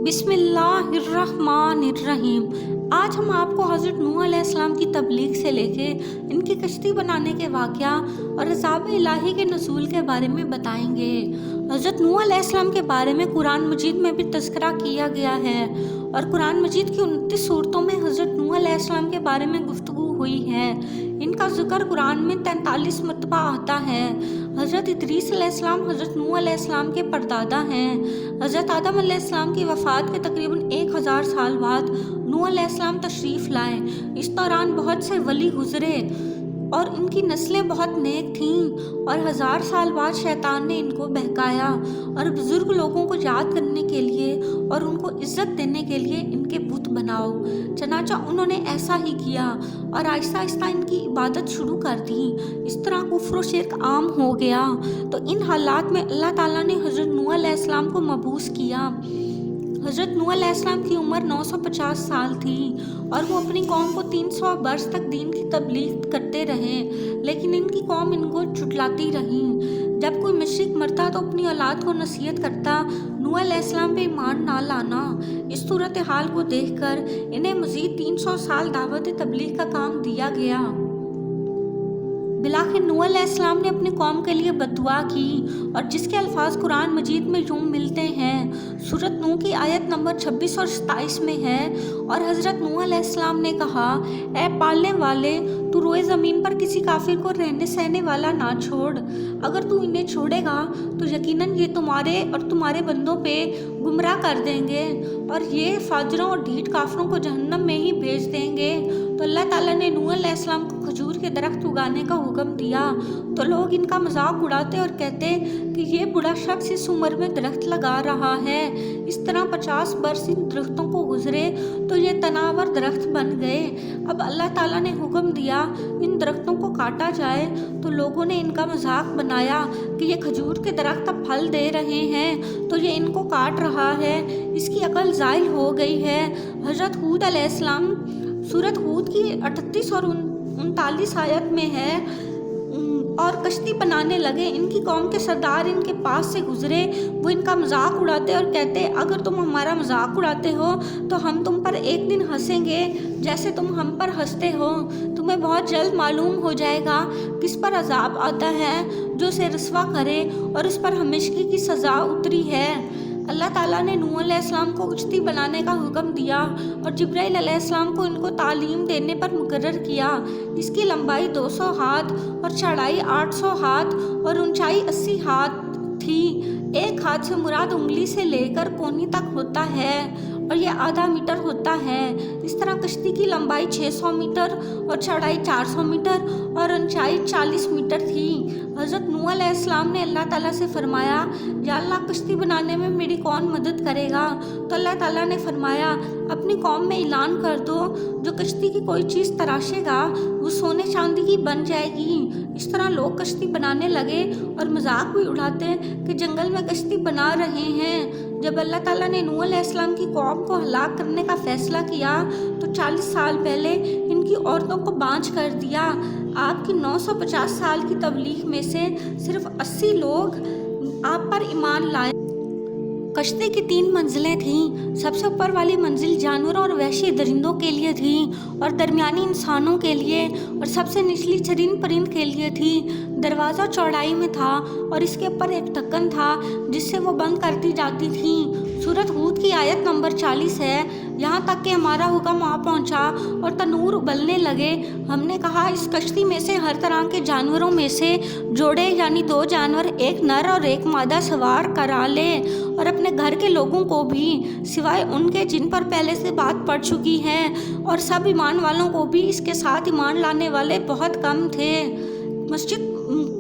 بسم اللہ الرحمن الرحیم۔ آج ہم آپ کو حضرت نوح علیہ السلام کی تبلیغ سے لے کے ان کی کشتی بنانے کے واقعہ اور عذاب الہی کے نزول کے بارے میں بتائیں گے۔ حضرت نوح علیہ السلام کے بارے میں قرآن مجید میں بھی تذکرہ کیا گیا ہے اور قرآن مجید کی 29 سورتوں میں حضرت نوح علیہ السلام کے بارے میں گفتگو ہوئی ہے۔ ان کا ذکر قرآن میں 43 مرتبہ آتا ہے۔ حضرت ادریس علیہ السلام حضرت نوح علیہ السلام کے پردادا ہیں۔ حضرت آدم علیہ السلام کی وفات کے تقریباً 1000 سال بعد نوح علیہ السلام تشریف لائے۔ اس دوران بہت سے ولی گزرے اور ان کی نسلیں بہت نیک تھیں، اور 1000 سال بعد شیطان نے ان کو بہکایا اور بزرگ لوگوں کو یاد کرنے کے لیے اور ان کو عزت دینے کے لیے ان کے بت بناؤ۔ چنانچہ انہوں نے ایسا ہی کیا اور آہستہ آہستہ ان کی عبادت شروع کر دی۔ اس طرح کفر و شرک عام ہو گیا۔ تو ان حالات میں اللہ تعالیٰ نے حضرت نوح علیہ السلام کو مبعوث کیا۔ حضرت نوح علیہ السلام کی عمر 950 سال تھی اور وہ اپنی قوم کو 300 برس تک دین کی تبلیغ کرتے رہے، لیکن ان کی قوم ان کو جھٹلاتی رہی۔ جب کوئی مشرک مرتا تو اپنی اولاد کو نصیحت کرتا نوح علیہ السلام پہ ایمان نہ لانا۔ اس صورتحال کو دیکھ کر انہیں مزید 300 سال دعوت تبلیغ کا کام دیا گیا۔ بالآخر نوح علیہ السلام نے اپنی قوم کے لیے بد دعا کی، اور جس کے الفاظ قرآن مجید میں یوں ملتے ہیں۔ سورۃ نوح کی آیت نمبر 26 اور 27 میں ہے، اور حضرت نوح علیہ السلام نے کہا، اے پالنے والے، تو روئے زمین پر کسی کافر کو رہنے سہنے والا نہ چھوڑ۔ اگر تو انہیں چھوڑے گا تو یقیناً یہ تمہارے اور تمہارے بندوں پہ گمراہ کر دیں گے، اور یہ فاجروں اور ڈھیٹ کافروں کو جہنم میں ہی بھیج دیں گے۔ تو اللہ تعالیٰ نے نوح علیہ السلام کو کھجور کے درخت اگانے کا حکم دیا، تو لوگ ان کا مذاق اڑاتے اور کہتے کہ یہ بڑا شخص اس عمر میں درخت لگا رہا ہے۔ اس طرح 50 برس ان درختوں کو گزرے تو یہ تناور درخت بن گئے۔ اب اللہ تعالیٰ نے حکم دیا ان درختوں کو کاٹا جائے، تو لوگوں نے ان کا مذاق بنایا کہ یہ کھجور کے درخت اب پھل دے رہے ہیں تو یہ ان کو کاٹ رہا ہے، اس کی عقل زائل ہو گئی ہے۔ حضرت ہود علیہ السلام سورۃ ہود کی 38 اور 39 آیت میں ہے، اور کشتی بنانے لگے۔ ان کی قوم کے سردار ان کے پاس سے گزرے، وہ ان کا مذاق اڑاتے اور کہتے، اگر تم ہمارا مذاق اڑاتے ہو تو ہم تم پر ایک دن ہنسیں گے جیسے تم ہم پر ہنستے ہو۔ تمہیں بہت جلد معلوم ہو جائے گا کس پر عذاب آتا ہے جو اسے رسوا کرے، اور اس پر ہمیشگی کی سزا اتری ہے۔ اللہ تعالیٰ نے نوح علیہ السلام کو کشتی بنانے کا حکم دیا اور جبرائیل علیہ السلام کو ان کو تعلیم دینے پر مقرر کیا۔ اس کی لمبائی 200 ہاتھ اور چوڑائی 800 ہاتھ اور اونچائی 80 ہاتھ تھی۔ ایک ہاتھ سے مراد انگلی سے لے کر کونی تک ہوتا ہے، اور یہ آدھا میٹر ہوتا ہے۔ اس طرح کشتی کی لمبائی 600 میٹر اور چوڑائی 400 میٹر اور اونچائی 40 میٹر تھی۔ حضرت نوح علیہ السلام نے اللہ تعالیٰ سے فرمایا، یا اللہ، کشتی بنانے میں میری کون مدد کرے گا؟ تو اللہ تعالیٰ نے فرمایا، اپنی قوم میں اعلان کر دو، جو کشتی کی کوئی چیز تراشے گا وہ سونے چاندی کی بن جائے گی۔ اس طرح لوگ کشتی بنانے لگے اور مذاق بھی اڑاتے کہ جنگل میں کشتی بنا رہے ہیں۔ جب اللہ تعالیٰ نے نوح علیہ السلام کی قوم کو ہلاک کرنے کا فیصلہ کیا تو 40 سال پہلے ان کی عورتوں کو بانجھ کر دیا۔ آپ کی 950 سال کی تبلیغ میں سے صرف 80 لوگ آپ پر ایمان لائے۔ کشتی کی 3 منزلیں تھیں۔ سب سے اوپر والی منزل جانوروں اور وحشی درندوں کے لیے تھی، اور درمیانی انسانوں کے لیے، اور سب سے نچلی چرند پرند کے لیے تھی۔ دروازہ چوڑائی میں تھا اور اس کے اوپر ایک ڈھکن تھا جس سے وہ بند کر دی جاتی تھی۔ سورۃ ہود کی آیت نمبر 40 ہے، یہاں تک کہ ہمارا حکم آ پہنچا اور تنور ابلنے لگے۔ ہم نے کہا، اس کشتی میں سے ہر طرح کے جانوروں میں سے جوڑے یعنی 2 جانور، ایک نر اور ایک مادہ سوار کرا لے، اور اپنے گھر کے لوگوں کو بھی، سوائے ان کے جن پر پہلے سے بات پڑ چکی ہے، اور سب ایمان والوں کو بھی۔ اس کے ساتھ ایمان لانے والے بہت کم تھے۔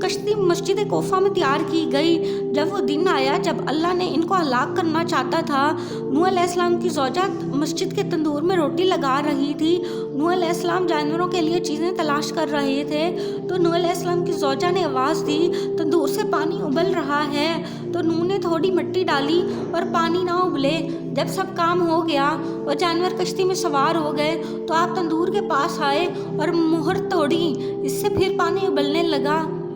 کشتی مسجد کوفہ میں تیار کی گئی۔ جب وہ دن آیا جب اللہ نے ان کو ہلاک کرنا چاہتا تھا، نوح علیہ السلام کی زوجہ مسجد کے تندور میں روٹی لگا رہی تھی۔ نوح علیہ السلام جانوروں کے لیے چیزیں تلاش کر رہے تھے، تو نوح علیہ السلام کی زوجہ نے آواز دی، تندور سے پانی ابل رہا ہے۔ تو نوح نے تھوڑی مٹی ڈالی اور پانی نہ ابلے۔ جب سب کام ہو گیا اور جانور کشتی میں سوار ہو گئے تو آپ تندور کے پاس آئے اور مہر توڑی، اس سے پھر پانی ابلنے لگا۔